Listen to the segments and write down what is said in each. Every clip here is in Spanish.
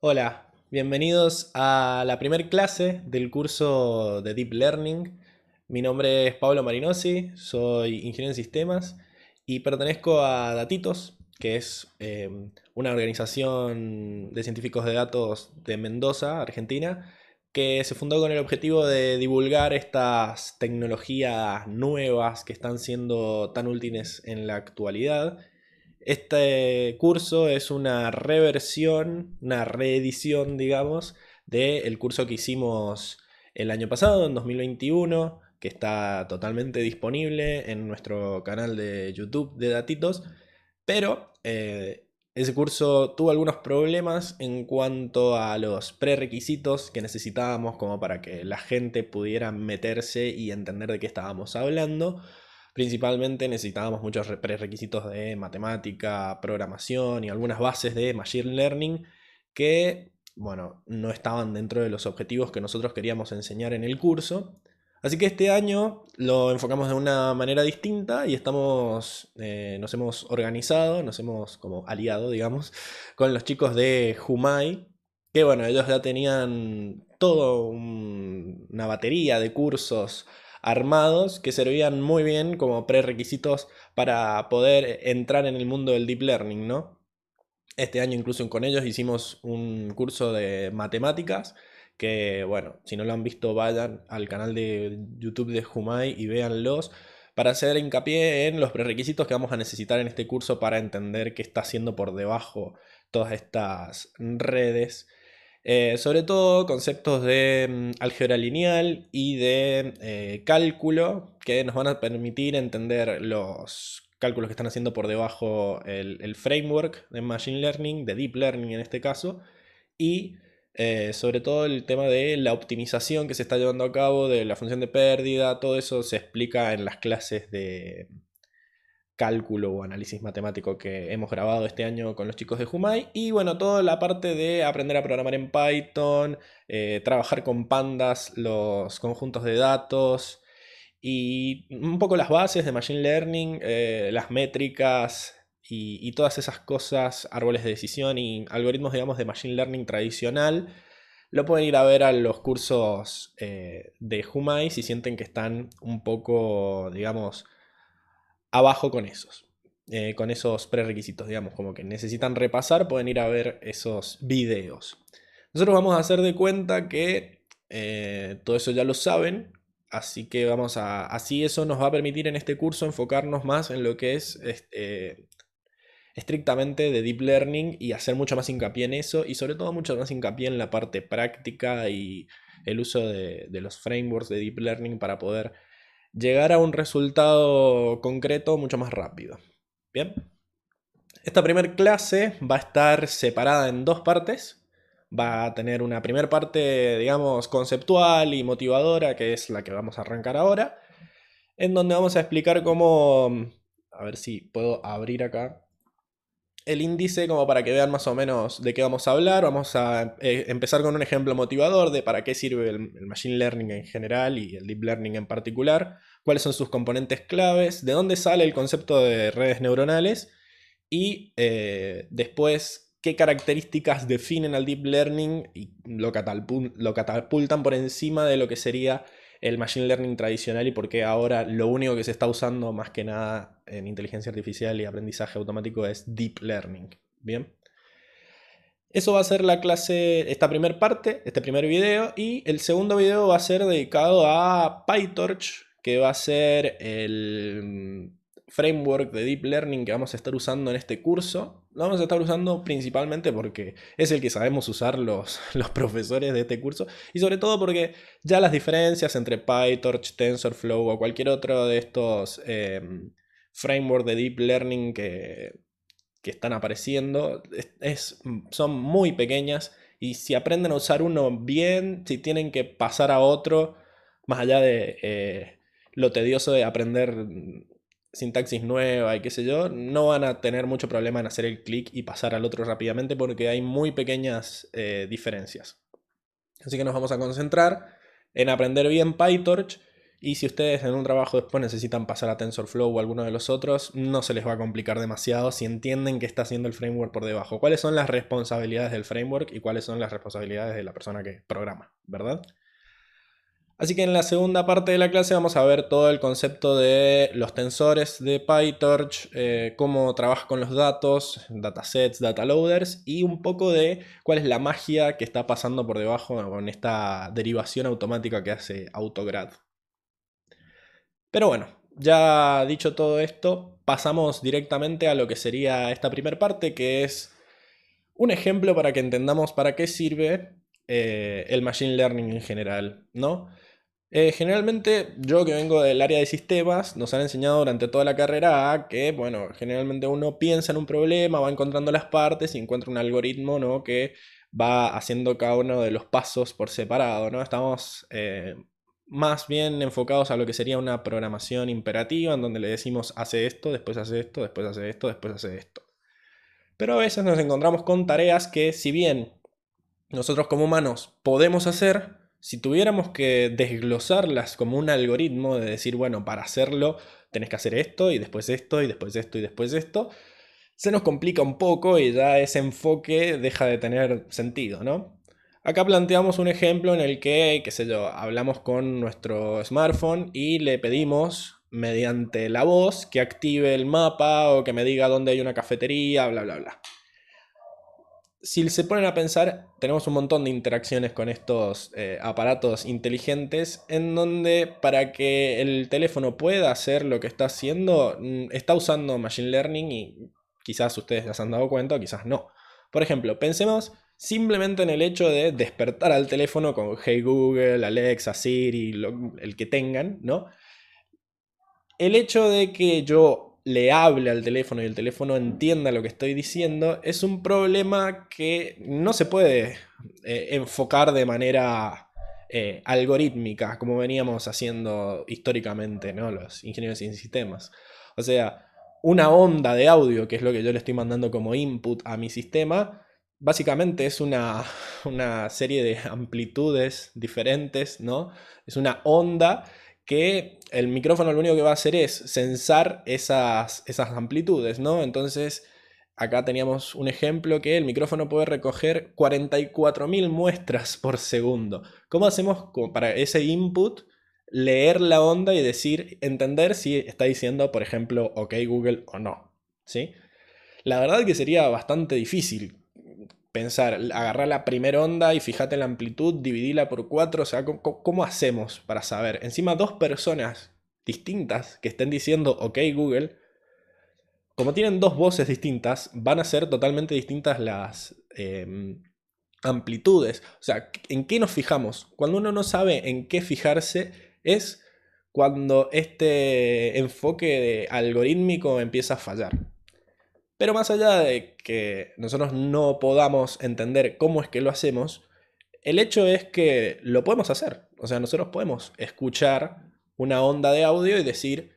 Hola, bienvenidos a la primera clase del curso de Deep Learning. Mi nombre es Pablo Marinosi, soy ingeniero en sistemas y pertenezco a Datitos, que es una organización de científicos de datos de Mendoza, Argentina, que se fundó con el objetivo de divulgar estas tecnologías nuevas que están siendo tan útiles en la actualidad. Este curso es una reversión, una reedición, digamos, del curso que hicimos el año pasado, en 2021, que está totalmente disponible en nuestro canal de YouTube de Datitos, pero ese curso tuvo algunos problemas en cuanto a los prerequisitos que necesitábamos como para que la gente pudiera meterse y entender de qué estábamos hablando. Principalmente necesitábamos muchos prerequisitos de matemática, programación y algunas bases de machine learning que, bueno, no estaban dentro de los objetivos que nosotros queríamos enseñar en el curso. Así que este año lo enfocamos de una manera distinta y nos hemos organizado, nos hemos como aliado, digamos, con los chicos de Jumai, que bueno, ellos ya tenían una batería de cursos armados que servían muy bien como prerequisitos para poder entrar en el mundo del deep learning, ¿no? Este año incluso con ellos hicimos un curso de matemáticas que, bueno, si no lo han visto vayan al canal de YouTube de Jumai y véanlos para hacer hincapié en los prerequisitos que vamos a necesitar en este curso para entender qué está haciendo por debajo todas estas redes. Sobre todo conceptos de álgebra lineal y de cálculo que nos van a permitir entender los cálculos que están haciendo por debajo el framework de Machine Learning, de Deep Learning en este caso, y sobre todo el tema de la optimización que se está llevando a cabo, de la función de pérdida, todo eso se explica en las clases de cálculo o análisis matemático que hemos grabado este año con los chicos de Jumai. Y bueno, toda la parte de aprender a programar en Python, trabajar con pandas, los conjuntos de datos y un poco las bases de Machine Learning, las métricas y todas esas cosas, árboles de decisión y algoritmos, digamos, de Machine Learning tradicional. Lo pueden ir a ver a los cursos de Jumai si sienten que están un poco, digamos, abajo con esos prerequisitos, digamos, como que necesitan repasar, pueden ir a ver esos videos. Nosotros vamos a hacer de cuenta que todo eso ya lo saben, así que así eso nos va a permitir en este curso enfocarnos más en lo que es estrictamente de deep learning y hacer mucho más hincapié en eso y sobre todo mucho más hincapié en la parte práctica y el uso de los frameworks de deep learning para poder llegar a un resultado concreto mucho más rápido. Bien, esta primera clase va a estar separada en dos partes. Va a tener una primera parte, digamos, conceptual y motivadora, que es la que vamos a arrancar ahora, en donde vamos a explicar cómo, a ver si puedo abrir acá el índice como para que vean más o menos de qué vamos a hablar. Vamos a empezar con un ejemplo motivador de para qué sirve el Machine Learning en general y el Deep Learning en particular, cuáles son sus componentes claves, de dónde sale el concepto de redes neuronales y después qué características definen al Deep Learning y lo catapultan por encima de lo que sería el Machine Learning tradicional y por qué ahora lo único que se está usando más que nada en inteligencia artificial y aprendizaje automático es Deep Learning. Bien. Eso va a ser la clase, esta primera parte, este primer video, y el segundo video va a ser dedicado a PyTorch, que va a ser el framework de Deep Learning que vamos a estar usando en este curso. Lo vamos a estar usando principalmente porque es el que sabemos usar los profesores de este curso, y sobre todo porque ya las diferencias entre PyTorch, TensorFlow o cualquier otro de estos frameworks de Deep Learning que están apareciendo son muy pequeñas y si aprenden a usar uno bien, si tienen que pasar a otro, más allá de lo tedioso de aprender sintaxis nueva y qué sé yo, no van a tener mucho problema en hacer el clic y pasar al otro rápidamente porque hay muy pequeñas diferencias. Así que nos vamos a concentrar en aprender bien PyTorch Y si ustedes en un trabajo después necesitan pasar a TensorFlow o alguno de los otros, no se les va a complicar demasiado si entienden qué está haciendo el framework por debajo. ¿Cuáles son las responsabilidades del framework y cuáles son las responsabilidades de la persona que programa, ¿verdad? Así que en la segunda parte de la clase vamos a ver todo el concepto de los tensores de PyTorch, cómo trabaja con los datos, datasets, data loaders y un poco de cuál es la magia que está pasando por debajo con esta derivación automática que hace AutoGrad. Pero bueno, ya dicho todo esto, pasamos directamente a lo que sería esta primera parte, que es un ejemplo para que entendamos para qué sirve el Machine Learning en general, ¿no? Generalmente yo que vengo del área de sistemas, nos han enseñado durante toda la carrera a que, bueno, generalmente uno piensa en un problema, va encontrando las partes y encuentra un algoritmo, ¿no?, que va haciendo cada uno de los pasos por separado, ¿no? Estamos más bien enfocados a lo que sería una programación imperativa, en donde le decimos hace esto, después hace esto, después hace esto, después hace esto. Pero a veces nos encontramos con tareas que, si bien nosotros como humanos podemos hacer, si tuviéramos que desglosarlas como un algoritmo de decir, bueno, para hacerlo tenés que hacer esto y después esto y después esto y después esto, se nos complica un poco y ya ese enfoque deja de tener sentido, ¿no? Acá planteamos un ejemplo en el que, qué sé yo, hablamos con nuestro smartphone y le pedimos mediante la voz que active el mapa o que me diga dónde hay una cafetería, bla, bla, bla. Si se ponen a pensar, tenemos un montón de interacciones con estos aparatos inteligentes en donde para que el teléfono pueda hacer lo que está haciendo, está usando Machine Learning y quizás ustedes ya se han dado cuenta o quizás no. Por ejemplo, pensemos simplemente en el hecho de despertar al teléfono con Hey Google, Alexa, Siri, el que tengan, ¿no? El hecho de que yo le hable al teléfono y el teléfono entienda lo que estoy diciendo es un problema que no se puede enfocar de manera algorítmica, como veníamos haciendo históricamente, ¿no?, los ingenieros en sistemas. O sea, una onda de audio, que es lo que yo le estoy mandando como input a mi sistema, básicamente es una serie de amplitudes diferentes, ¿no? Es una onda que el micrófono lo único que va a hacer es censar esas amplitudes, ¿no? Entonces, acá teníamos un ejemplo que el micrófono puede recoger 44.000 muestras por segundo. ¿Cómo hacemos para ese input leer la onda y entender si está diciendo, por ejemplo, OK Google o no? ¿Sí? La verdad que sería bastante difícil pensar, agarrar la primera onda y fíjate la amplitud, dividirla por 4, o sea, ¿cómo hacemos para saber? Encima, dos personas distintas que estén diciendo OK Google, como tienen dos voces distintas, van a ser totalmente distintas las amplitudes. O sea, ¿en qué nos fijamos? Cuando uno no sabe en qué fijarse es cuando este enfoque algorítmico empieza a fallar. Pero más allá de que nosotros no podamos entender cómo es que lo hacemos, el hecho es que lo podemos hacer. O sea, nosotros podemos escuchar una onda de audio y decir,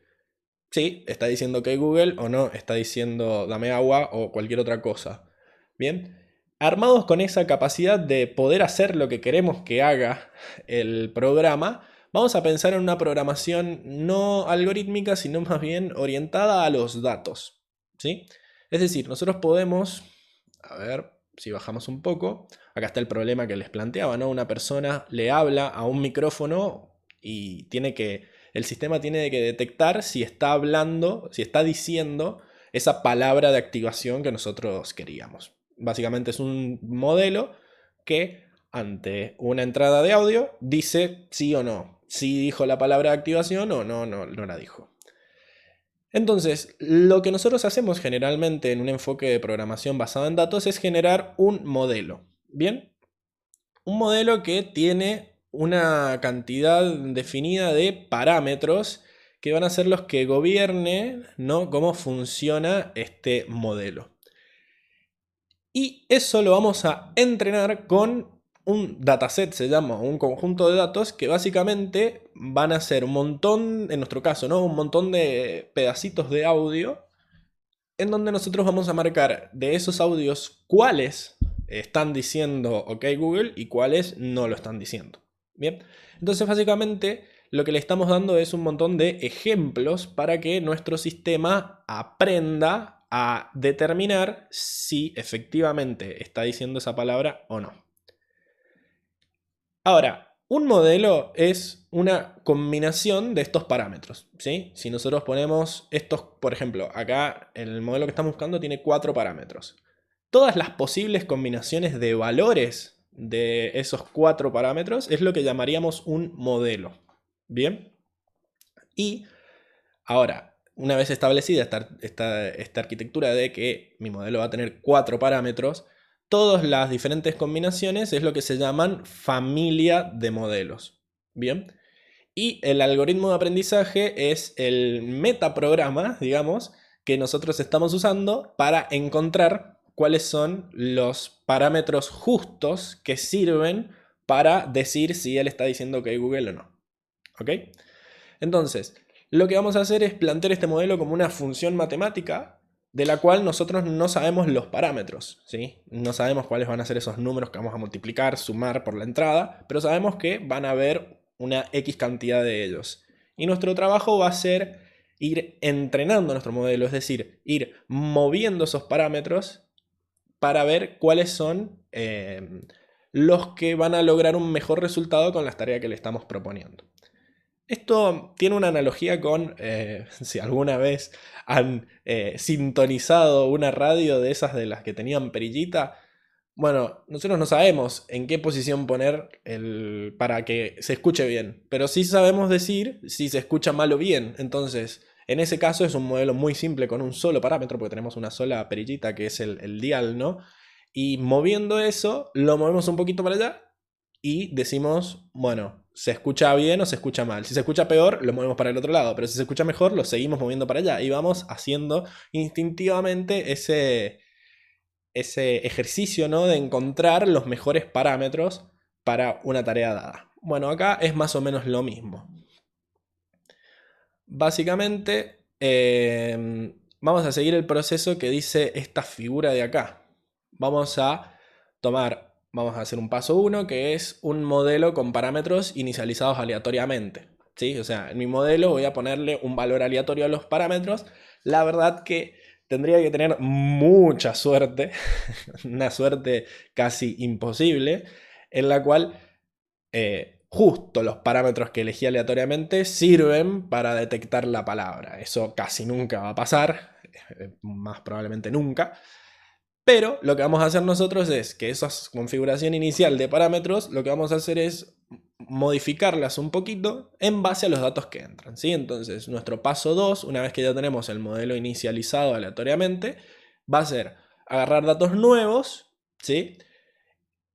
sí, está diciendo que Google o no, está diciendo dame agua o cualquier otra cosa. Bien, armados con esa capacidad de poder hacer lo que queremos que haga el programa, vamos a pensar en una programación no algorítmica, sino más bien orientada a los datos, ¿sí? Es decir, nosotros podemos, a ver si bajamos un poco, acá está el problema que les planteaba, ¿no? Una persona le habla a un micrófono y el sistema tiene que detectar si está hablando, si está diciendo esa palabra de activación que nosotros queríamos. Básicamente es un modelo que ante una entrada de audio dice sí o no, si dijo la palabra de activación o no la dijo. Entonces, lo que nosotros hacemos generalmente en un enfoque de programación basado en datos es generar un modelo. ¿Bien? Un modelo que tiene una cantidad definida de parámetros que van a ser los que gobiernen, ¿no?, cómo funciona este modelo. Y eso lo vamos a entrenar con un dataset, se llama, un conjunto de datos que básicamente van a ser un montón, en nuestro caso, ¿no?, un montón de pedacitos de audio en donde nosotros vamos a marcar de esos audios cuáles están diciendo OK Google y cuáles no lo están diciendo. Bien, entonces básicamente lo que le estamos dando es un montón de ejemplos para que nuestro sistema aprenda a determinar si efectivamente está diciendo esa palabra o no. Ahora, un modelo es una combinación de estos parámetros, ¿sí? Si nosotros ponemos estos, por ejemplo, acá en el modelo que estamos buscando tiene 4 parámetros. Todas las posibles combinaciones de valores de esos 4 parámetros es lo que llamaríamos un modelo. ¿Bien? Y ahora, una vez establecida esta arquitectura de que mi modelo va a tener 4 parámetros, todas las diferentes combinaciones es lo que se llaman familia de modelos. ¿Bien? Y el algoritmo de aprendizaje es el metaprograma, digamos, que nosotros estamos usando para encontrar cuáles son los parámetros justos que sirven para decir si él está diciendo que Google o no. ¿Ok? Entonces, lo que vamos a hacer es plantear este modelo como una función matemática de la cual nosotros no sabemos los parámetros, ¿sí? No sabemos cuáles van a ser esos números que vamos a multiplicar, sumar por la entrada, pero sabemos que van a haber una X cantidad de ellos. Y nuestro trabajo va a ser ir entrenando nuestro modelo, es decir, ir moviendo esos parámetros para ver cuáles son los que van a lograr un mejor resultado con las tareas que le estamos proponiendo. Esto tiene una analogía con, si alguna vez han sintonizado una radio de esas de las que tenían perillita. Bueno, nosotros no sabemos en qué posición poner para que se escuche bien, pero sí sabemos decir si se escucha mal o bien. Entonces, en ese caso es un modelo muy simple con un solo parámetro, porque tenemos una sola perillita que es el dial, ¿no? Y moviendo eso, lo movemos un poquito para allá y decimos, bueno, ¿se escucha bien o se escucha mal? Si se escucha peor, lo movemos para el otro lado, pero si se escucha mejor, lo seguimos moviendo para allá y vamos haciendo instintivamente ese ejercicio, ¿no? De encontrar los mejores parámetros para una tarea dada. Bueno, acá es más o menos lo mismo. Básicamente, vamos a seguir el proceso que dice esta figura de acá. Vamos a hacer un paso 1, que es un modelo con parámetros inicializados aleatoriamente. ¿Sí? O sea, en mi modelo voy a ponerle un valor aleatorio a los parámetros. La verdad que tendría que tener mucha suerte, una suerte casi imposible, en la cual justo los parámetros que elegí aleatoriamente sirven para detectar la palabra. Eso casi nunca va a pasar, más probablemente nunca. Pero lo que vamos a hacer nosotros es que esa configuración inicial de parámetros, lo que vamos a hacer es modificarlas un poquito en base a los datos que entran, ¿sí? Entonces, nuestro paso 2, una vez que ya tenemos el modelo inicializado aleatoriamente, va a ser agarrar datos nuevos, ¿sí?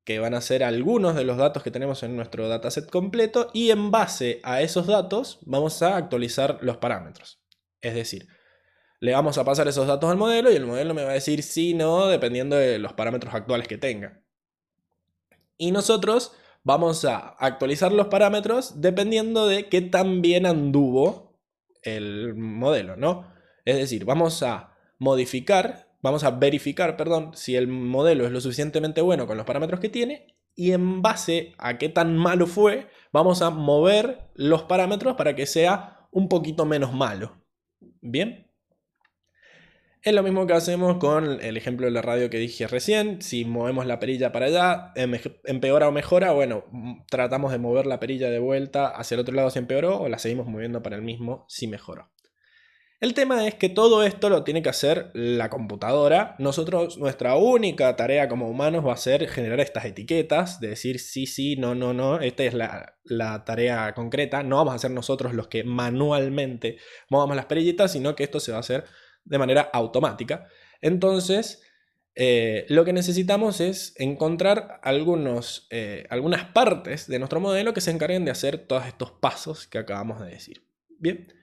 Que van a ser algunos de los datos que tenemos en nuestro dataset completo, y en base a esos datos vamos a actualizar los parámetros. Es decir, le vamos a pasar esos datos al modelo y el modelo me va a decir sí, no, dependiendo de los parámetros actuales que tenga. Y nosotros vamos a actualizar los parámetros dependiendo de qué tan bien anduvo el modelo, ¿no? Es decir, vamos a verificar, perdón, si el modelo es lo suficientemente bueno con los parámetros que tiene, y en base a qué tan malo fue, vamos a mover los parámetros para que sea un poquito menos malo. ¿Bien? Es lo mismo que hacemos con el ejemplo de la radio que dije recién. Si movemos la perilla para allá, empeora o mejora, bueno, tratamos de mover la perilla de vuelta hacia el otro lado si empeoró, o la seguimos moviendo para el mismo si mejoró. El tema es que todo esto lo tiene que hacer la computadora. Nosotros, nuestra única tarea como humanos va a ser generar estas etiquetas, de decir sí, sí, no, no, no. Esta es la tarea concreta. No vamos a ser nosotros los que manualmente movamos las perillitas, sino que esto se va a hacer de manera automática. Entonces, lo que necesitamos es encontrar algunas partes de nuestro modelo que se encarguen de hacer todos estos pasos que acabamos de decir. Bien.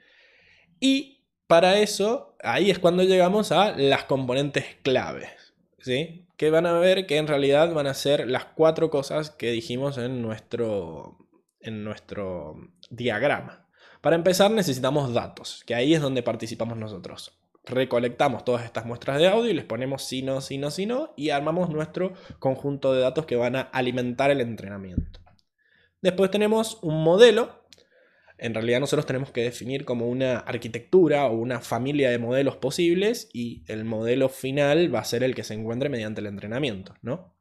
Y para eso, ahí es cuando llegamos a las componentes claves, ¿sí? Que van a ver que en realidad van a ser las 4 cosas que dijimos en nuestro diagrama. Para empezar necesitamos datos, que ahí es donde participamos nosotros. Recolectamos todas estas muestras de audio y les ponemos sí, no, sí, no, sí, no, y armamos nuestro conjunto de datos que van a alimentar el entrenamiento. Después tenemos un modelo En realidad nosotros tenemos que definir como una arquitectura o una familia de modelos posibles y el modelo final va a ser el que se encuentre mediante el entrenamiento, ¿no?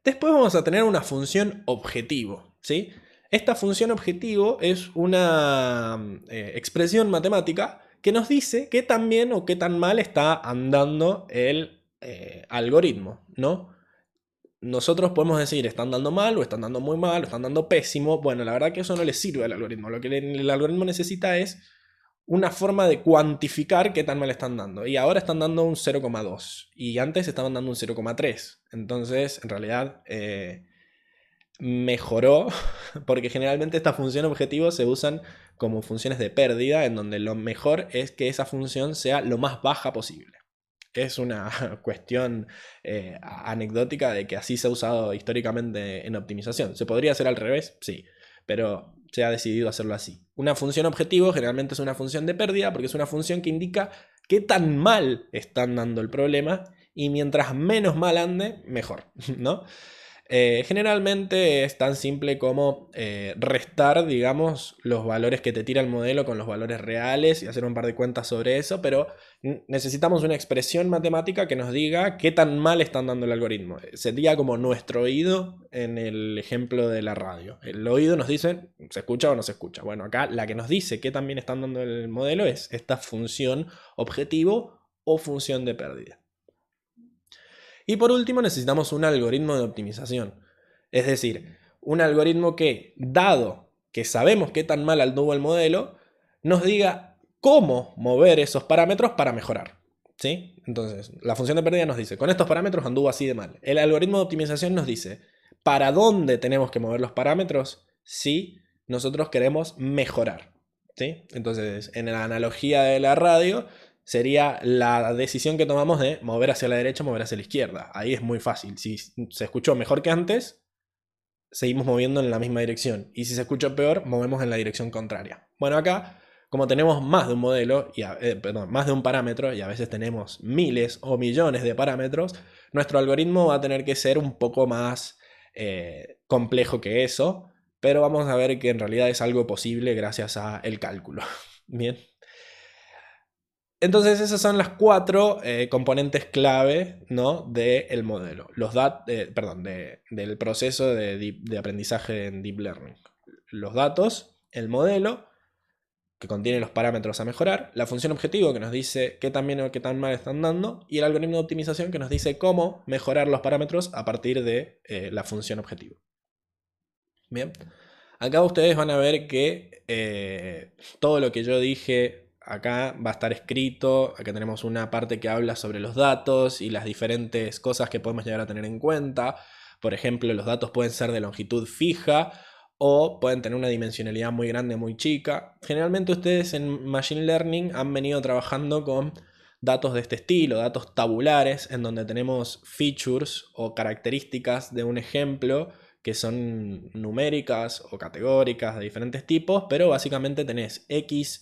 Después vamos a tener una función objetivo, ¿sí? Esta función objetivo es una expresión matemática que nos dice qué tan bien o qué tan mal está andando el algoritmo, ¿no? Nosotros podemos decir, están dando mal, o están dando muy mal, o están dando pésimo. Bueno, la verdad que eso no le sirve al algoritmo. Lo que el algoritmo necesita es una forma de cuantificar qué tan mal están dando. Y ahora están dando un 0,2. Y antes estaban dando un 0,3. Entonces, en realidad, mejoró, porque generalmente estas funciones objetivos se usan como funciones de pérdida, en donde lo mejor es que esa función sea lo más baja posible. Es una cuestión anecdótica de que así se ha usado históricamente en optimización. ¿Se podría hacer al revés? Sí, pero se ha decidido hacerlo así. Una función objetivo generalmente es una función de pérdida porque es una función que indica qué tan mal están dando el problema y mientras menos mal ande, mejor, ¿no? Generalmente es tan simple como restar, digamos, los valores que te tira el modelo con los valores reales y hacer un par de cuentas sobre eso, pero necesitamos una expresión matemática que nos diga qué tan mal están dando el algoritmo. Sería como nuestro oído en el ejemplo de la radio. El oído nos dice, ¿se escucha o no se escucha? Bueno, acá la que nos dice qué tan bien están dando el modelo es esta función objetivo o función de pérdida. Y por último necesitamos un algoritmo de optimización. Es decir, un algoritmo que, dado que sabemos qué tan mal anduvo el modelo, nos diga cómo mover esos parámetros para mejorar. ¿Sí? Entonces, la función de pérdida nos dice, con estos parámetros anduvo así de mal. El algoritmo de optimización nos dice, ¿para dónde tenemos que mover los parámetros si nosotros queremos mejorar? ¿Sí? Entonces, en la analogía de la radio, sería la decisión que tomamos de mover hacia la derecha o mover hacia la izquierda. Ahí es muy fácil. Si se escuchó mejor que antes, seguimos moviendo en la misma dirección. Y si se escuchó peor, movemos en la dirección contraria. Bueno, acá, como tenemos más de un modelo, perdón, más de un parámetro, y a veces tenemos miles o millones de parámetros, nuestro algoritmo va a tener que ser un poco más complejo que eso, pero vamos a ver que en realidad es algo posible gracias al cálculo. Bien. Entonces esas son las cuatro componentes clave, ¿no? Del modelo, del proceso de aprendizaje en Deep Learning. Los datos, el modelo, que contiene los parámetros a mejorar, la función objetivo que nos dice qué tan bien o qué tan mal están dando, y el algoritmo de optimización que nos dice cómo mejorar los parámetros a partir de la función objetivo. Bien, acá ustedes van a ver que todo lo que yo dije acá va a estar escrito. Acá tenemos una parte que habla sobre los datos y las diferentes cosas que podemos llegar a tener en cuenta. Por ejemplo, los datos pueden ser de longitud fija o pueden tener una dimensionalidad muy grande, muy chica. Generalmente ustedes en Machine Learning han venido trabajando con datos de este estilo, datos tabulares, en donde tenemos features o características de un ejemplo que son numéricas o categóricas de diferentes tipos, pero básicamente tenés X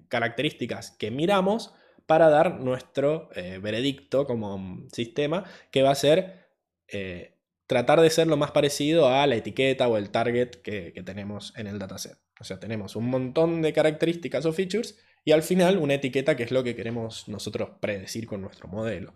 características que miramos para dar nuestro veredicto como sistema, que va a ser tratar de ser lo más parecido a la etiqueta o el target que tenemos en el dataset. O sea, tenemos un montón de características o features y al final una etiqueta que es lo que queremos nosotros predecir con nuestro modelo.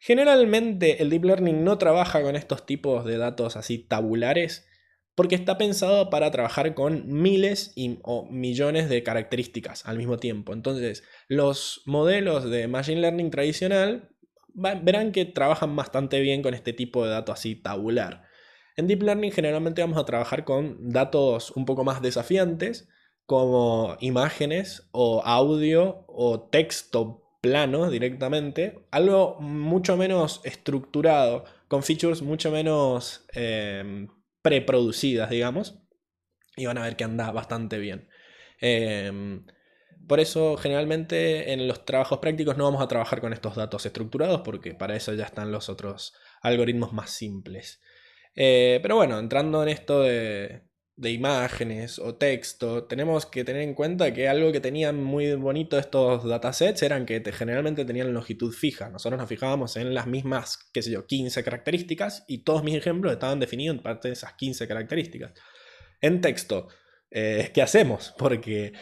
Generalmente el Deep Learning no trabaja con estos tipos de datos así tabulares porque está pensado para trabajar con miles o millones de características al mismo tiempo. Entonces, los modelos de Machine Learning tradicional verán que trabajan bastante bien con este tipo de datos así tabular. En Deep Learning generalmente vamos a trabajar con datos un poco más desafiantes, como imágenes o audio o texto plano directamente, algo mucho menos estructurado, con features mucho menos preproducidas, digamos, y van a ver que anda bastante bien. Por eso generalmente en los trabajos prácticos no vamos a trabajar con estos datos estructurados porque para eso ya están los otros algoritmos más simples. Pero bueno, entrando en esto de imágenes o texto, tenemos que tener en cuenta que algo que tenían muy bonito estos datasets eran que generalmente tenían longitud fija. Nosotros nos fijábamos en las mismas, qué sé yo, 15 características y todos mis ejemplos estaban definidos en parte de esas 15 características. En texto, ¿qué hacemos? Porque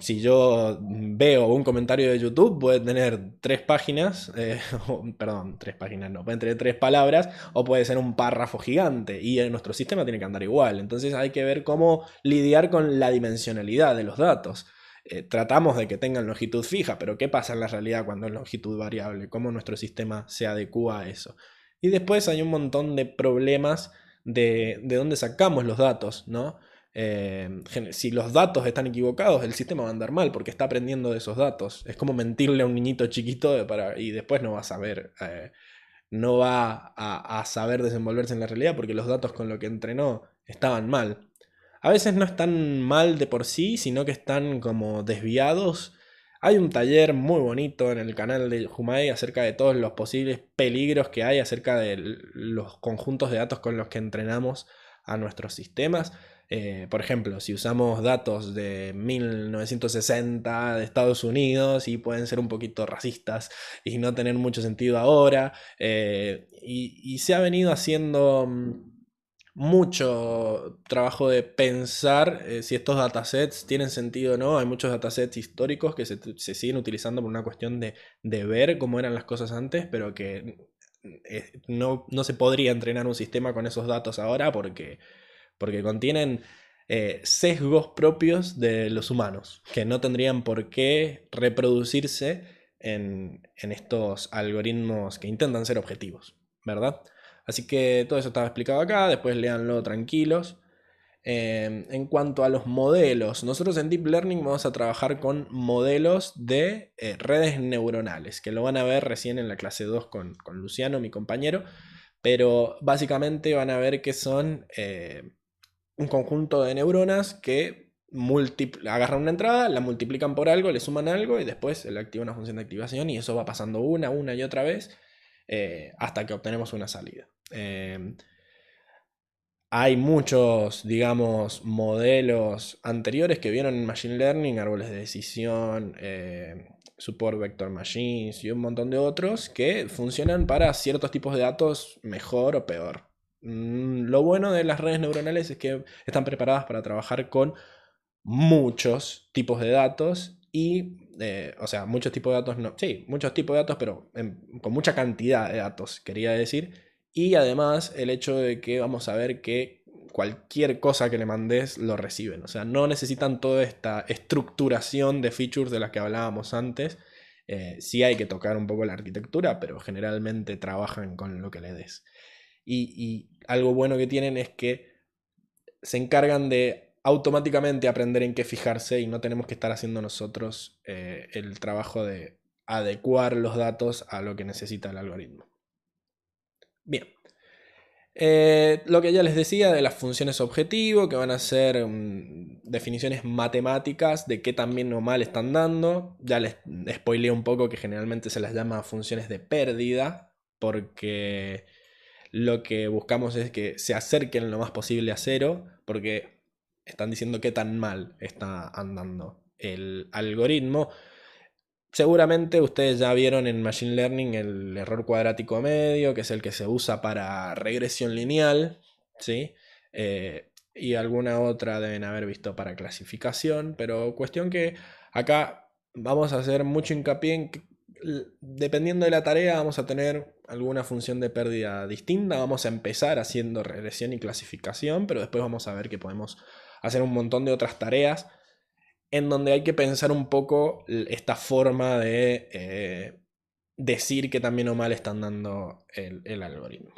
si yo veo un comentario de YouTube, puede tener 3 páginas, perdón, 3 páginas no, pueden tener 3 palabras, o puede ser un párrafo gigante, y nuestro sistema tiene que andar igual. Entonces hay que ver cómo lidiar con la dimensionalidad de los datos. Tratamos de que tengan longitud fija, pero ¿qué pasa en la realidad cuando es longitud variable? ¿Cómo nuestro sistema se adecua a eso? Y después hay un montón de problemas de dónde sacamos los datos, ¿no? Si los datos están equivocados, el sistema va a andar mal porque está aprendiendo de esos datos. Es como mentirle a un niñito chiquito y después no va a saber, no va a saber desenvolverse en la realidad porque los datos con lo que entrenó estaban mal. A veces no están mal de por sí, sino que están como desviados. Hay un taller muy bonito en el canal de Humay acerca de todos los posibles peligros que hay acerca de los conjuntos de datos con los que entrenamos a nuestros sistemas. Por ejemplo, si usamos datos de 1960 de Estados Unidos y pueden ser un poquito racistas y no tener mucho sentido ahora, y se ha venido haciendo mucho trabajo de pensar si estos datasets tienen sentido o no. Hay muchos datasets históricos que se siguen utilizando por una cuestión de ver cómo eran las cosas antes, pero que no se podría entrenar un sistema con esos datos ahora porque contienen sesgos propios de los humanos, que no tendrían por qué reproducirse en estos algoritmos que intentan ser objetivos, ¿verdad? Así que todo eso estaba explicado acá, después léanlo tranquilos. En cuanto a los modelos, nosotros en Deep Learning vamos a trabajar con modelos de redes neuronales, que lo van a ver recién en la clase 2 con Luciano, mi compañero, pero básicamente van a ver que son un conjunto de neuronas que agarran una entrada, la multiplican por algo, le suman algo y después se le activa una función de activación y eso va pasando una y otra vez hasta que obtenemos una salida. Hay muchos, digamos, modelos anteriores que vieron en Machine Learning, árboles de decisión, Support Vector Machines y un montón de otros que funcionan para ciertos tipos de datos mejor o peor. Lo bueno de las redes neuronales es que están preparadas para trabajar con muchos tipos de datos o sea, muchos tipos de datos, no, sí, muchos tipos de datos, pero con mucha cantidad de datos, quería decir. Y además el hecho de que vamos a ver que cualquier cosa que le mandes lo reciben. O sea, no necesitan toda esta estructuración de features de las que hablábamos antes. Sí hay que tocar un poco la arquitectura, pero generalmente trabajan con lo que le des. Y algo bueno que tienen es que se encargan de automáticamente aprender en qué fijarse y no tenemos que estar haciendo nosotros el trabajo de adecuar los datos a lo que necesita el algoritmo. Bien. Lo que ya les decía de las funciones objetivo, que van a ser definiciones matemáticas de qué tan bien o mal están dando. Ya les spoileé un poco que generalmente se las llama funciones de pérdida, porque lo que buscamos es que se acerquen lo más posible a cero, porque están diciendo qué tan mal está andando el algoritmo. Seguramente ustedes ya vieron en Machine Learning el error cuadrático medio, que es el que se usa para regresión lineal, ¿sí? Y alguna otra deben haber visto para clasificación, pero cuestión que acá vamos a hacer mucho hincapié en que dependiendo de la tarea vamos a tener alguna función de pérdida distinta. Vamos a empezar haciendo regresión y clasificación, pero después vamos a ver que podemos hacer un montón de otras tareas en donde hay que pensar un poco esta forma de decir que también o mal están dando el algoritmo.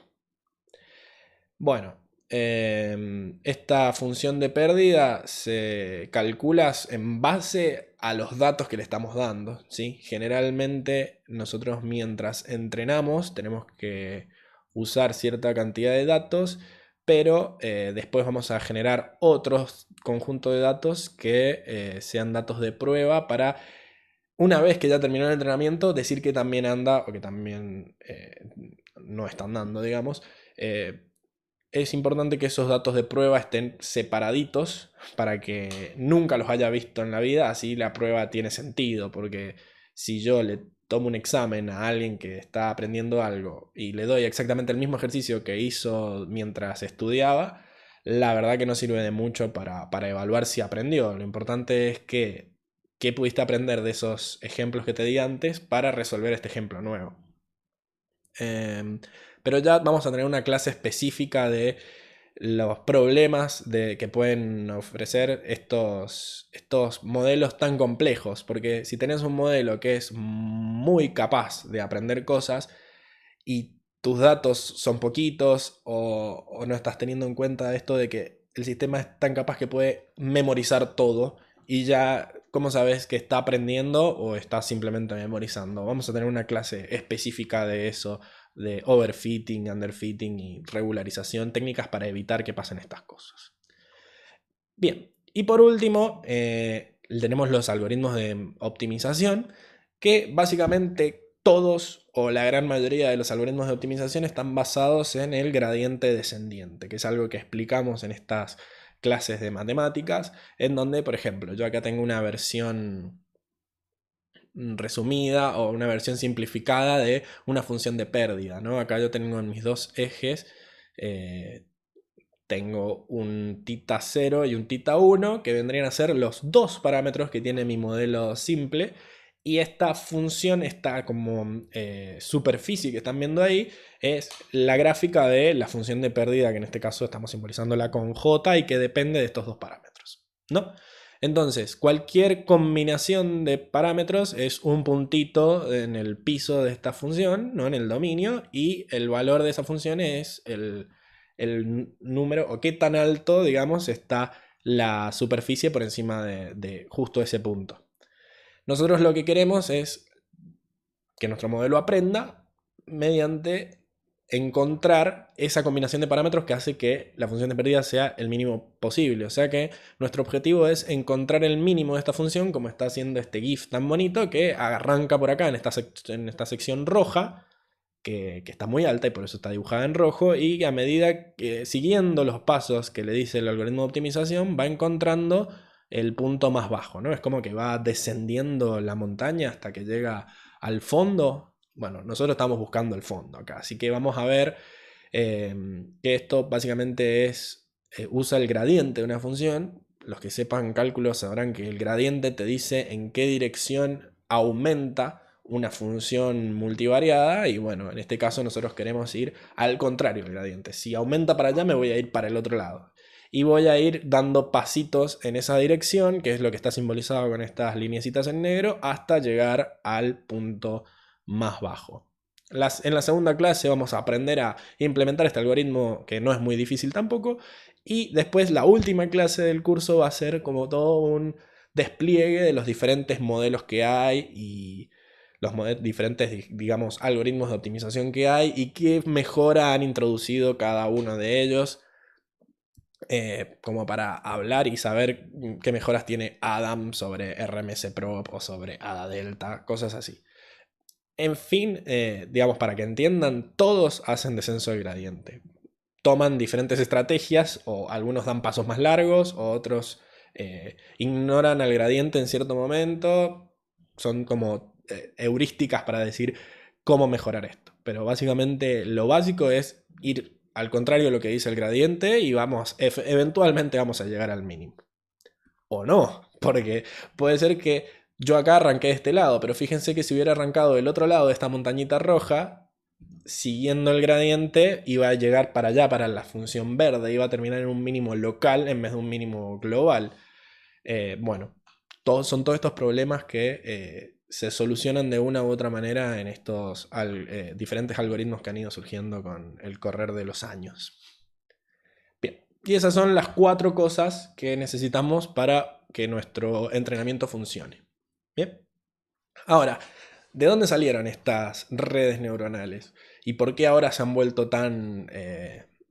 Bueno, esta función de pérdida se calcula en base a los datos que le estamos dando, ¿sí? Generalmente nosotros mientras entrenamos tenemos que usar cierta cantidad de datos, pero después vamos a generar otros conjuntos de datos que sean datos de prueba para, una vez que ya terminó el entrenamiento, decir que también anda o que también no están dando, digamos. Es importante que esos datos de prueba estén separaditos para que nunca los haya visto en la vida, así la prueba tiene sentido, porque si yo le tomo un examen a alguien que está aprendiendo algo y le doy exactamente el mismo ejercicio que hizo mientras estudiaba, la verdad que no sirve de mucho para evaluar si aprendió. Lo importante es qué pudiste aprender de esos ejemplos que te di antes para resolver este ejemplo nuevo. Pero ya vamos a tener una clase específica de los problemas que pueden ofrecer estos modelos tan complejos. Porque si tenés un modelo que es muy capaz de aprender cosas y tus datos son poquitos o no estás teniendo en cuenta esto de que el sistema es tan capaz que puede memorizar todo y ya, ¿cómo sabes que está aprendiendo o está simplemente memorizando? Vamos a tener una clase específica de eso, de overfitting, underfitting y regularización, técnicas para evitar que pasen estas cosas. Bien, y por último, tenemos los algoritmos de optimización, que básicamente todos o la gran mayoría de los algoritmos de optimización están basados en el gradiente descendiente, que es algo que explicamos en estas clases de matemáticas, en donde, por ejemplo, yo acá tengo una versión resumida o una versión simplificada de una función de pérdida, ¿no? Acá yo tengo en mis dos ejes, tengo un θ 0 y un θ 1, que vendrían a ser los dos parámetros que tiene mi modelo simple. Y esta función, esta como superficie que están viendo ahí, es la gráfica de la función de pérdida, que en este caso estamos simbolizándola con J y que depende de estos dos parámetros, ¿no? Entonces, cualquier combinación de parámetros es un puntito en el piso de esta función, ¿no? En el dominio, y el valor de esa función es el número o qué tan alto, digamos, está la superficie por encima de justo ese punto. Nosotros lo que queremos es que nuestro modelo aprenda mediante encontrar esa combinación de parámetros que hace que la función de pérdida sea el mínimo posible. O sea que nuestro objetivo es encontrar el mínimo de esta función, como está haciendo este GIF tan bonito, que arranca por acá en esta sección roja, que está muy alta y por eso está dibujada en rojo, y a medida que siguiendo los pasos que le dice el algoritmo de optimización va encontrando el punto más bajo, ¿no? Es como que va descendiendo la montaña hasta que llega al fondo. Bueno, nosotros estamos buscando el fondo acá, así que vamos a ver que esto básicamente usa el gradiente de una función. Los que sepan cálculo sabrán que el gradiente te dice en qué dirección aumenta una función multivariada y bueno, en este caso nosotros queremos ir al contrario del gradiente. Si aumenta para allá me voy a ir para el otro lado. Y voy a ir dando pasitos en esa dirección, que es lo que está simbolizado con estas lineecitas en negro, hasta llegar al punto más bajo. En la segunda clase vamos a aprender a implementar este algoritmo que no es muy difícil tampoco. Y después la última clase del curso va a ser como todo un despliegue de los diferentes modelos que hay y los diferentes, digamos, algoritmos de optimización que hay y qué mejora han introducido cada uno de ellos, como para hablar y saber qué mejoras tiene Adam sobre RMSprop o sobre Ada Delta, cosas así. En fin, digamos, para que entiendan, todos hacen descenso del gradiente. Toman diferentes estrategias, o algunos dan pasos más largos, o otros ignoran al gradiente en cierto momento. Son como heurísticas para decir cómo mejorar esto. Pero básicamente lo básico es ir al contrario de lo que dice el gradiente y eventualmente vamos a llegar al mínimo. O no, porque puede ser que yo acá arranqué de este lado, pero fíjense que si hubiera arrancado del otro lado de esta montañita roja, siguiendo el gradiente, iba a llegar para allá, para la función verde, iba a terminar en un mínimo local en vez de un mínimo global. Bueno, son todos estos problemas que se solucionan de una u otra manera en estos diferentes algoritmos que han ido surgiendo con el correr de los años. Bien, y esas son las 4 cosas que necesitamos para que nuestro entrenamiento funcione. Bien, ahora, ¿de dónde salieron estas redes neuronales? ¿Y por qué ahora se han vuelto tan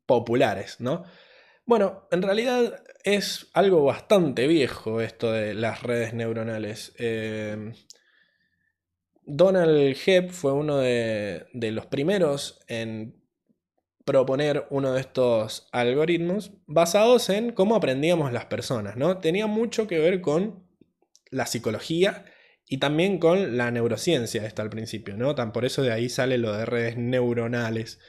populares, ¿no? Bueno, en realidad es algo bastante viejo esto de las redes neuronales. Donald Hebb fue uno de los primeros en proponer uno de estos algoritmos basados en cómo aprendíamos las personas, ¿no? Tenía mucho que ver con la psicología y también con la neurociencia, esto al principio, ¿no? Por eso de ahí sale lo de redes neuronales.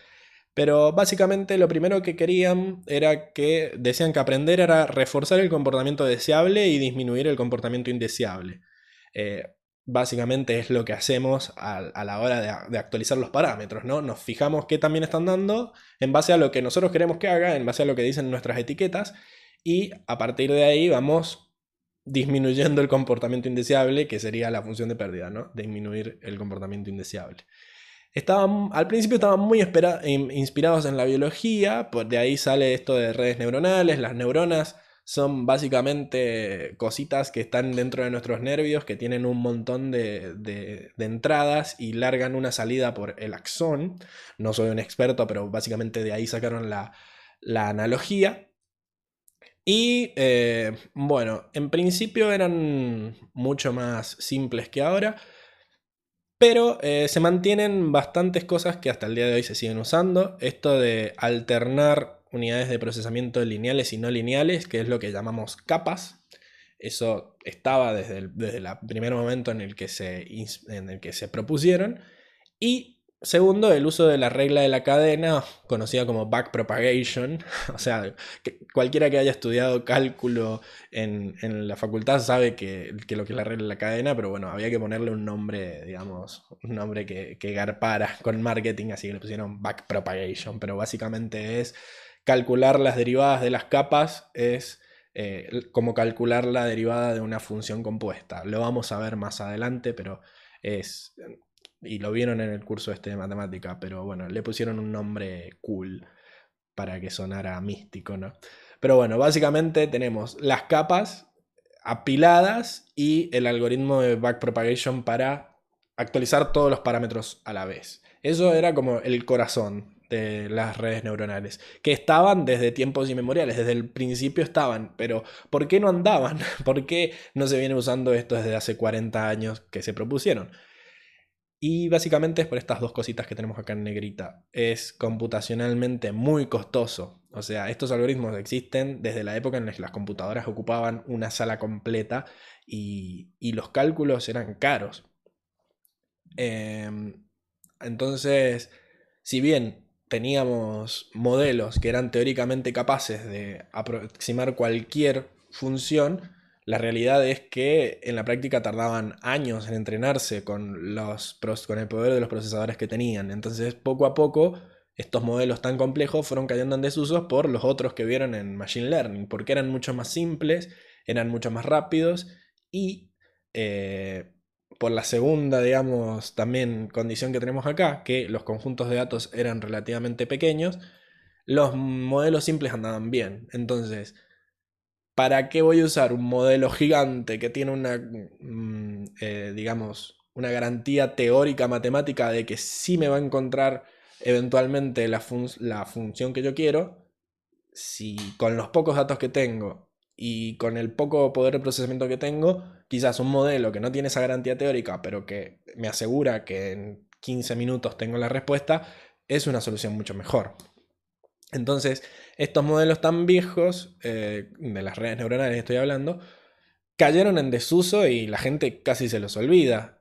Pero básicamente lo primero que querían era que decían que aprender era reforzar el comportamiento deseable y disminuir el comportamiento indeseable. Eh, Básicamente es lo que hacemos a la hora de actualizar los parámetros, ¿no? Nos fijamos qué también están dando en base a lo que nosotros queremos que haga, en base a lo que dicen nuestras etiquetas, y a partir de ahí vamos disminuyendo el comportamiento indeseable, que sería la función de pérdida, ¿no? Disminuir el comportamiento indeseable. Al principio estaban muy inspirados en la biología, pues de ahí sale esto de redes neuronales. Las neuronas son básicamente cositas que están dentro de nuestros nervios, que tienen un montón de entradas y largan una salida por el axón. No soy un experto, pero básicamente de ahí sacaron la analogía. Y bueno, en principio eran mucho más simples que ahora. Pero se mantienen bastantes cosas que hasta el día de hoy se siguen usando. Esto de alternar unidades de procesamiento lineales y no lineales, que es lo que llamamos capas. Eso estaba desde el primer momento en el que se propusieron. Y segundo, el uso de la regla de la cadena, conocida como backpropagation. O sea, cualquiera que haya estudiado cálculo en la facultad sabe que lo que es la regla de la cadena, pero bueno, había que ponerle un nombre, digamos, un nombre que garpara con marketing, así que le pusieron backpropagation. Pero básicamente es calcular las derivadas de las capas, es como calcular la derivada de una función compuesta. Lo vamos a ver más adelante, pero es y lo vieron en el curso este de matemática, pero bueno, le pusieron un nombre cool para que sonara místico, ¿no? Pero bueno, básicamente tenemos las capas apiladas y el algoritmo de backpropagation para actualizar todos los parámetros a la vez. Eso era como el corazón de las redes neuronales, que estaban desde tiempos inmemoriales, desde el principio estaban, pero ¿por qué no andaban? ¿Por qué no se viene usando esto desde hace 40 años que se propusieron? Y básicamente es por estas dos cositas que tenemos acá en negrita. Es computacionalmente muy costoso. O sea, estos algoritmos existen desde la época en la que las computadoras ocupaban una sala completa y los cálculos eran caros. Em, entonces, si bien teníamos modelos que eran teóricamente capaces de aproximar cualquier función, la realidad es que en la práctica tardaban años en entrenarse con el poder de los procesadores que tenían. Entonces, poco a poco, estos modelos tan complejos fueron cayendo en desuso por los otros que vieron en Machine Learning, porque eran mucho más simples, eran mucho más rápidos y eh, por la segunda, digamos, también condición que tenemos acá, que los conjuntos de datos eran relativamente pequeños, los modelos simples andaban bien. Entonces, ¿para qué voy a usar un modelo gigante que tiene digamos, una garantía teórica matemática de que sí me va a encontrar eventualmente la función que yo quiero, si con los pocos datos que tengo y con el poco poder de procesamiento que tengo, quizás un modelo que no tiene esa garantía teórica, pero que me asegura que en 15 minutos tengo la respuesta, es una solución mucho mejor? Entonces, estos modelos tan viejos, de las redes neuronales estoy hablando, cayeron en desuso y la gente casi se los olvida.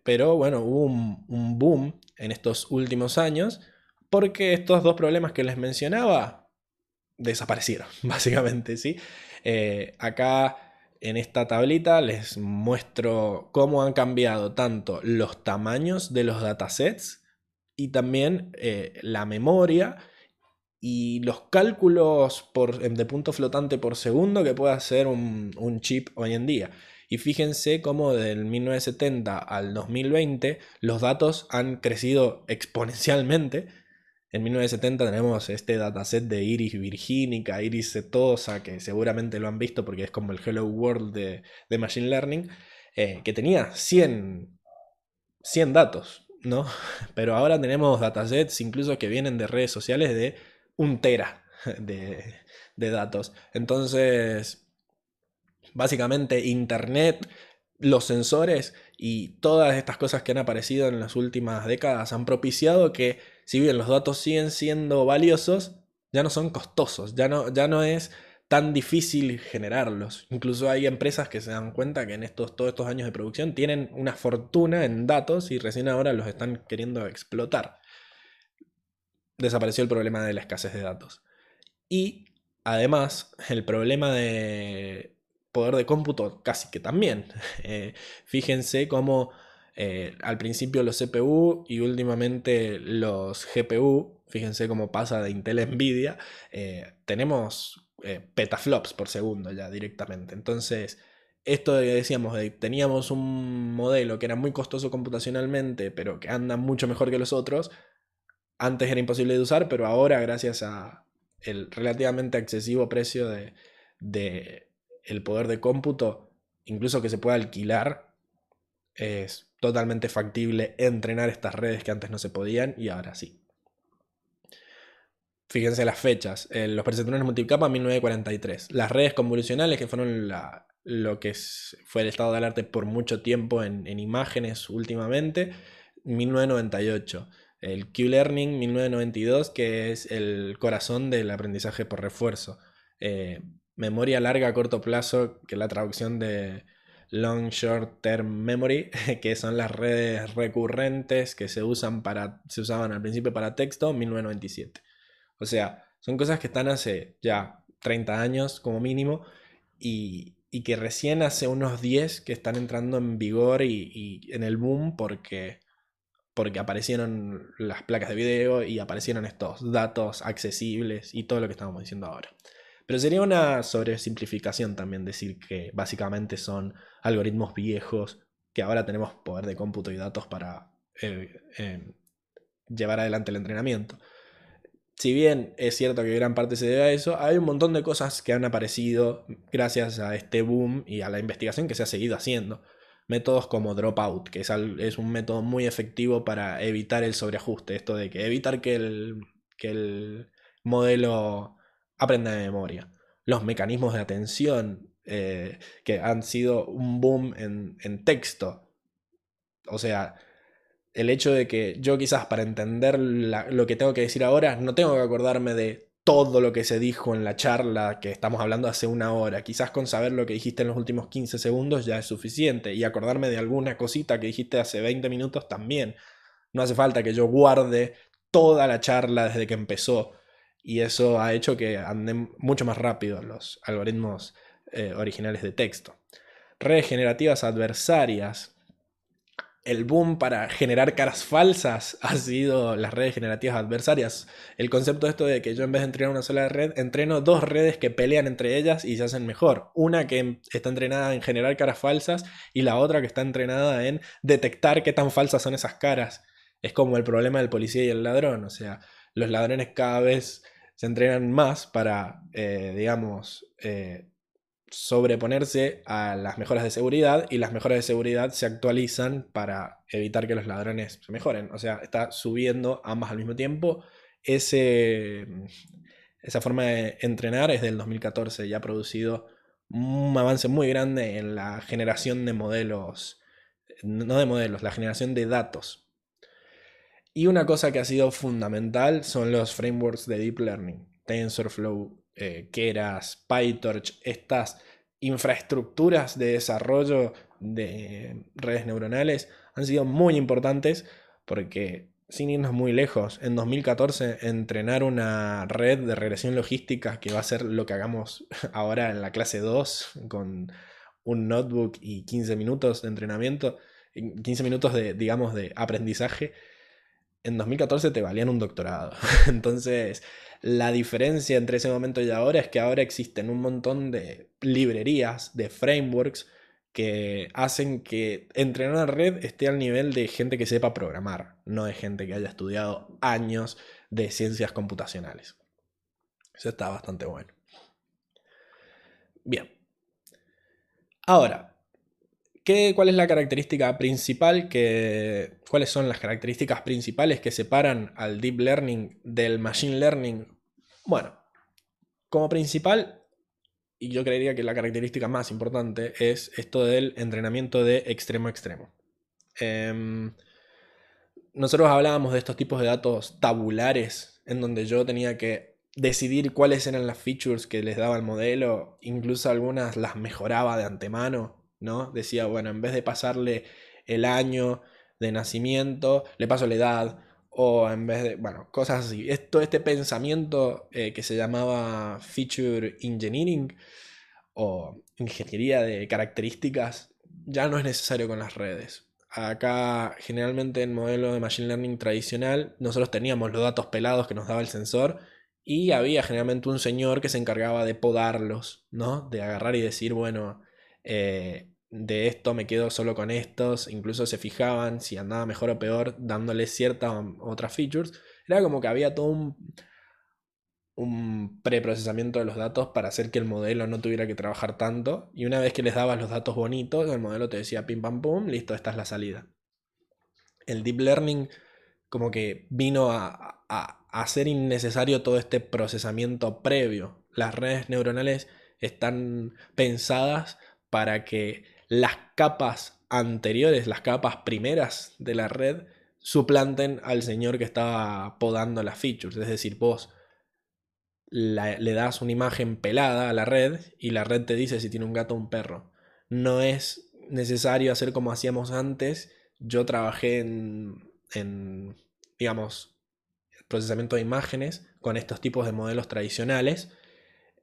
Pero bueno, hubo un boom en estos últimos años porque estos dos problemas que les mencionaba desaparecieron, básicamente, ¿sí? Acá en esta tablita les muestro cómo han cambiado tanto los tamaños de los datasets y también la memoria y los cálculos de punto flotante por segundo que puede hacer un chip hoy en día. Y fíjense cómo del 1970 al 2020 los datos han crecido exponencialmente. En 1970 tenemos este dataset de Iris virgínica, Iris setosa, que seguramente lo han visto porque es como el Hello World de Machine Learning, que tenía 100 datos, ¿no? Pero ahora tenemos datasets incluso que vienen de redes sociales de 1 tera de datos. Entonces, básicamente Internet, los sensores y todas estas cosas que han aparecido en las últimas décadas han propiciado que, si bien los datos siguen siendo valiosos, ya no son costosos, ya no es tan difícil generarlos. Incluso hay empresas que se dan cuenta que en todos estos años de producción tienen una fortuna en datos y recién ahora los están queriendo explotar. desapareció el problema de la escasez de datos. Y además, el problema de poder de cómputo casi que también. Fíjense cómo al principio los CPU y últimamente los GPU, fíjense cómo pasa de Intel a Nvidia, tenemos petaflops por segundo ya directamente. Entonces, esto que decíamos, teníamos un modelo que era muy costoso computacionalmente, pero que anda mucho mejor que los otros, antes era imposible de usar, pero ahora gracias a el relativamente excesivo precio de el poder de cómputo, incluso que se pueda alquilar, es totalmente factible entrenar estas redes que antes no se podían y ahora sí. Fíjense las fechas. Los perceptrones multicapa 1943. Las redes convolucionales, que fueron lo que fue el estado del arte por mucho tiempo en imágenes últimamente, 1998. El Q-Learning 1992, que es el corazón del aprendizaje por refuerzo. Memoria larga a corto plazo, que es la traducción de Long Short Term Memory, que son las redes recurrentes que se usaban al principio para texto, 1997. O sea, son cosas que están hace ya 30 años como mínimo y que recién hace unos 10 que están entrando en vigor y en el boom porque aparecieron las placas de video y aparecieron estos datos accesibles y todo lo que estamos diciendo ahora. Pero sería una sobresimplificación también decir que básicamente son algoritmos viejos que ahora tenemos poder de cómputo y datos para llevar adelante el entrenamiento. Si bien es cierto que gran parte se debe a eso, hay un montón de cosas que han aparecido gracias a este boom y a la investigación que se ha seguido haciendo. Métodos como dropout, que es un método muy efectivo para evitar el sobreajuste, esto de que evitar que el modelo aprenda de memoria. Los mecanismos de atención, que han sido un boom en texto. O sea, el hecho de que yo quizás para entender lo que tengo que decir ahora, no tengo que acordarme de todo lo que se dijo en la charla que estamos hablando hace una hora. Quizás con saber lo que dijiste en los últimos 15 segundos ya es suficiente. Y acordarme de alguna cosita que dijiste hace 20 minutos también. No hace falta que yo guarde toda la charla desde que empezó. Y eso ha hecho que anden mucho más rápido los algoritmos originales de texto. Redes generativas adversarias. El boom para generar caras falsas ha sido las redes generativas adversarias. El concepto de esto de que yo en vez de entrenar una sola red, entreno dos redes que pelean entre ellas y se hacen mejor. Una que está entrenada en generar caras falsas y la otra que está entrenada en detectar qué tan falsas son esas caras. Es como el problema del policía y el ladrón. O sea, los ladrones cada vez se entrenan más para, sobreponerse a las mejoras de seguridad y las mejoras de seguridad se actualizan para evitar que los ladrones se mejoren. O sea, está subiendo ambas al mismo tiempo. Esa forma de entrenar es del 2014 y ha producido un avance muy grande en la generación de modelos, no de modelos, la generación de datos. Y una cosa que ha sido fundamental son los frameworks de Deep Learning. TensorFlow, Keras, PyTorch, estas infraestructuras de desarrollo de redes neuronales han sido muy importantes porque, sin irnos muy lejos, en 2014 entrenar una red de regresión logística, que va a ser lo que hagamos ahora en la clase 2 con un notebook y 15 minutos de entrenamiento, 15 minutos de aprendizaje, en 2014 te valían un doctorado. Entonces, la diferencia entre ese momento y ahora es que ahora existen un montón de librerías, de frameworks, que hacen que entrenar una red esté al nivel de gente que sepa programar, no de gente que haya estudiado años de ciencias computacionales. Eso está bastante bueno. Bien. Ahora, ¿cuál es la característica principal cuáles son las características principales que separan al deep learning del machine learning? Bueno, como principal, y yo creería que la característica más importante es esto del entrenamiento de extremo a extremo. Nosotros hablábamos de estos tipos de datos tabulares, en donde yo tenía que decidir cuáles eran las features que les daba el modelo, incluso algunas las mejoraba de antemano, ¿no? Decía, bueno, en vez de pasarle el año de nacimiento, le paso la edad, O en vez de, bueno, cosas así. Todo este pensamiento que se llamaba Feature Engineering o ingeniería de características ya no es necesario con las redes. Acá, generalmente en modelo de Machine Learning tradicional, nosotros teníamos los datos pelados que nos daba el sensor y había generalmente un señor que se encargaba de podarlos, ¿no? De agarrar y decir, bueno, de esto me quedo solo con estos. Incluso se fijaban si andaba mejor o peor dándole ciertas otras features. Era como que había todo un preprocesamiento de los datos para hacer que el modelo no tuviera que trabajar tanto. Y una vez que les dabas los datos bonitos, el modelo te decía pim pam pum, listo, esta es la salida. El deep learning como que vino a hacer innecesario todo este procesamiento previo. Las redes neuronales están pensadas para que las capas anteriores, las capas primeras de la red, suplanten al señor que estaba podando las features. Es decir, vos le das una imagen pelada a la red y la red te dice si tiene un gato o un perro. No es necesario hacer como hacíamos antes. Yo trabajé digamos, procesamiento de imágenes con estos tipos de modelos tradicionales,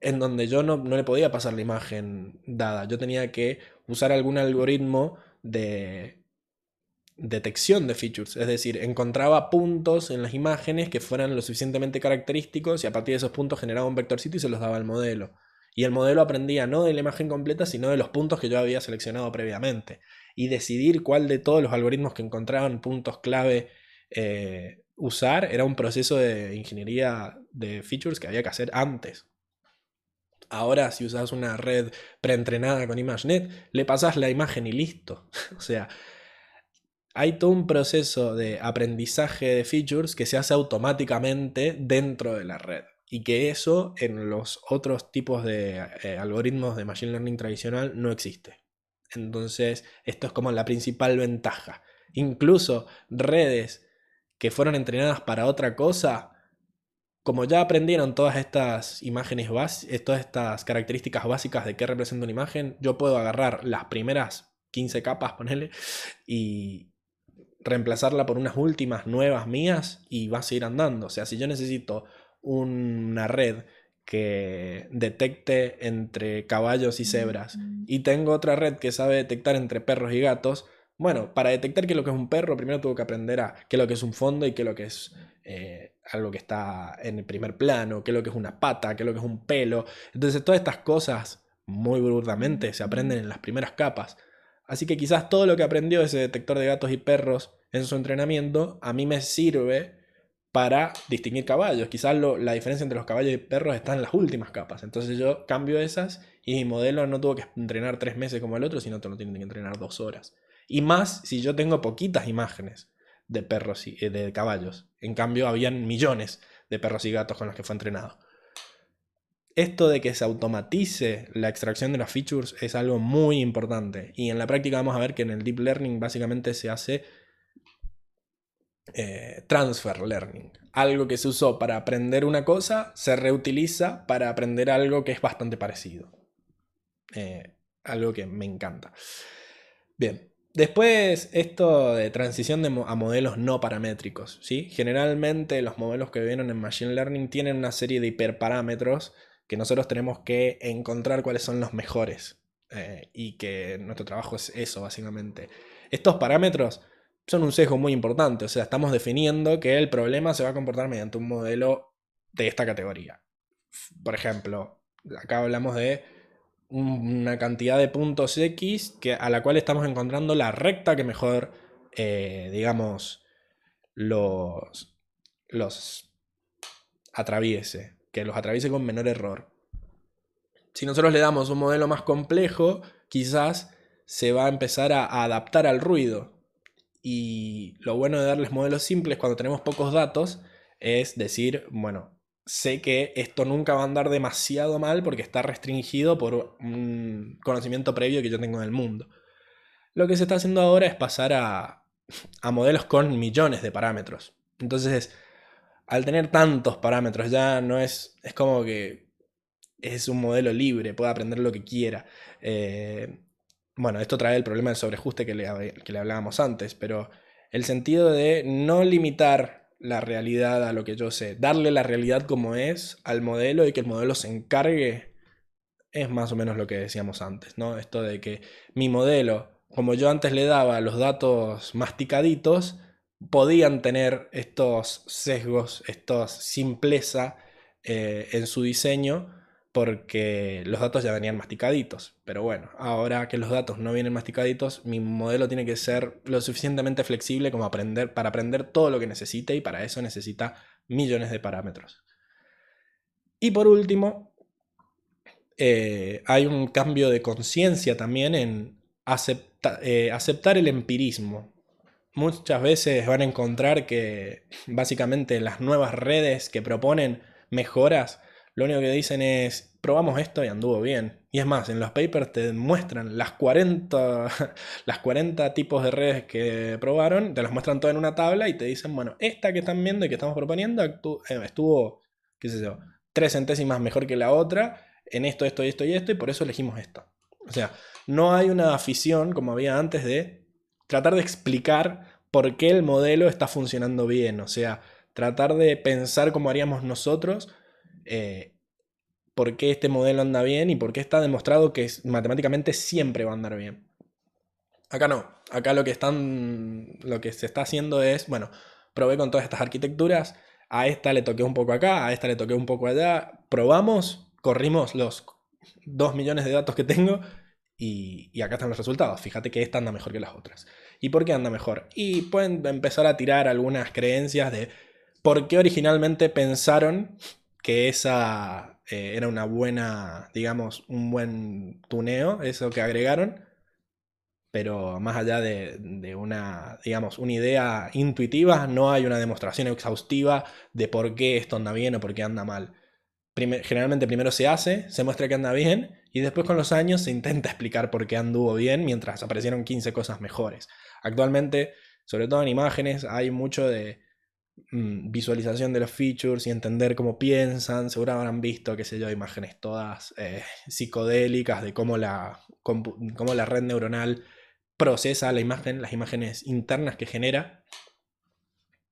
en donde yo no le podía pasar la imagen dada. Yo tenía que usar algún algoritmo de detección de features, es decir, encontraba puntos en las imágenes que fueran lo suficientemente característicos y a partir de esos puntos generaba un vectorcito y se los daba al modelo. Y el modelo aprendía no de la imagen completa, sino de los puntos que yo había seleccionado previamente. Y decidir cuál de todos los algoritmos que encontraban puntos clave usar era un proceso de ingeniería de features que había que hacer antes. Ahora, si usas una red preentrenada con ImageNet, le pasas la imagen y listo. O sea, hay todo un proceso de aprendizaje de features que se hace automáticamente dentro de la red. Y que eso en los otros tipos de algoritmos de Machine Learning tradicional no existe. Entonces, esto es como la principal ventaja. Incluso redes que fueron entrenadas para otra cosa, como ya aprendieron todas estas imágenes todas estas características básicas de qué representa una imagen, yo puedo agarrar las primeras 15 capas, ponerle, y reemplazarla por unas últimas nuevas mías y va a seguir andando. O sea, si yo necesito una red que detecte entre caballos y cebras y tengo otra red que sabe detectar entre perros y gatos, bueno, para detectar qué es lo que es un perro, primero tengo que aprender a qué es lo que es un fondo y qué es lo que es algo que está en el primer plano, qué es lo que es una pata, qué es lo que es un pelo. Entonces todas estas cosas muy brutamente se aprenden en las primeras capas. Así que quizás todo lo que aprendió ese detector de gatos y perros en su entrenamiento a mí me sirve para distinguir caballos. Quizás la diferencia entre los caballos y perros está en las últimas capas. Entonces yo cambio esas y mi modelo no tuvo que entrenar 3 meses como el otro, sino que lo tiene que entrenar 2 horas. Y más si yo tengo poquitas imágenes de perros y de caballos. En cambio, habían millones de perros y gatos con los que fue entrenado. Esto de que se automatice la extracción de las features es algo muy importante. Y en la práctica vamos a ver que en el deep learning básicamente se hace transfer learning. Algo que se usó para aprender una cosa se reutiliza para aprender algo que es bastante parecido. Algo que me encanta. Bien. Después, esto de transición a modelos no paramétricos, ¿sí? Generalmente los modelos que vienen en Machine Learning tienen una serie de hiperparámetros que nosotros tenemos que encontrar cuáles son los mejores. Y que nuestro trabajo es eso, básicamente. Estos parámetros son un sesgo muy importante, o sea, estamos definiendo que el problema se va a comportar mediante un modelo de esta categoría. Por ejemplo, acá hablamos de una cantidad de puntos X a la cual estamos encontrando la recta que mejor, digamos, los atraviese, que los atraviese con menor error. Si nosotros le damos un modelo más complejo, quizás se va a empezar a adaptar al ruido. Y lo bueno de darles modelos simples cuando tenemos pocos datos es decir, bueno, sé que esto nunca va a andar demasiado mal porque está restringido por un conocimiento previo que yo tengo del mundo. Lo que se está haciendo ahora es pasar a modelos con millones de parámetros. Entonces, al tener tantos parámetros ya no es como que es un modelo libre, puede aprender lo que quiera. Bueno, esto trae el problema del sobreajuste que le hablábamos antes, pero el sentido de no limitar la realidad a lo que yo sé. Darle la realidad como es al modelo y que el modelo se encargue es más o menos lo que decíamos antes, ¿no? Esto de que mi modelo, como yo antes le daba los datos masticaditos, podían tener estos sesgos, estos simpleza en su diseño, porque los datos ya venían masticaditos. Pero bueno, ahora que los datos no vienen masticaditos, mi modelo tiene que ser lo suficientemente flexible como para aprender todo lo que necesite, y para eso necesita millones de parámetros. Y por último, hay un cambio de conciencia también en aceptar el empirismo. Muchas veces van a encontrar que básicamente las nuevas redes que proponen mejoras, lo único que dicen es, probamos esto y anduvo bien. Y es más, en los papers te muestran las 40, las 40 tipos de redes que probaron, te las muestran todas en una tabla y te dicen, bueno, esta que están viendo y que estamos proponiendo estuvo, qué sé yo, 3 centésimas mejor que la otra en esto, esto y esto y esto, y por eso elegimos esto. O sea, no hay una afición como había antes de tratar de explicar por qué el modelo está funcionando bien. O sea, tratar de pensar cómo haríamos nosotros, eh, por qué este modelo anda bien y por qué está demostrado que matemáticamente siempre va a andar bien. Acá no. Acá lo que se está haciendo es, bueno, probé con todas estas arquitecturas, a esta le toqué un poco acá, a esta le toqué un poco allá, probamos, corrimos los 2 millones de datos que tengo y acá están los resultados. Fíjate que esta anda mejor que las otras. ¿Y por qué anda mejor? Y pueden empezar a tirar algunas creencias de por qué originalmente pensaron que esa era una buena, digamos, un buen tuneo, eso que agregaron, pero más allá de una, digamos, una idea intuitiva, no hay una demostración exhaustiva de por qué esto anda bien o por qué anda mal. Generalmente primero se hace, se muestra que anda bien, y después con los años se intenta explicar por qué anduvo bien mientras aparecieron 15 cosas mejores. Actualmente, sobre todo en imágenes, hay mucho de visualización de los features y entender cómo piensan. Seguro habrán visto, qué sé yo, imágenes todas psicodélicas de cómo la red neuronal procesa la imagen, las imágenes internas que genera,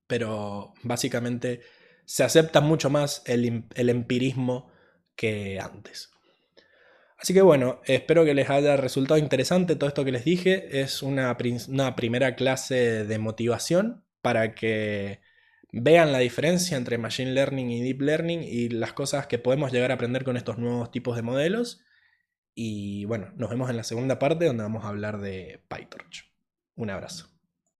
pero básicamente se acepta mucho más el empirismo que antes. Así que bueno, espero que les haya resultado interesante todo esto que les dije. Es una primera clase de motivación para que vean la diferencia entre Machine Learning y Deep Learning y las cosas que podemos llegar a aprender con estos nuevos tipos de modelos. Y bueno, nos vemos en la segunda parte donde vamos a hablar de PyTorch. Un abrazo.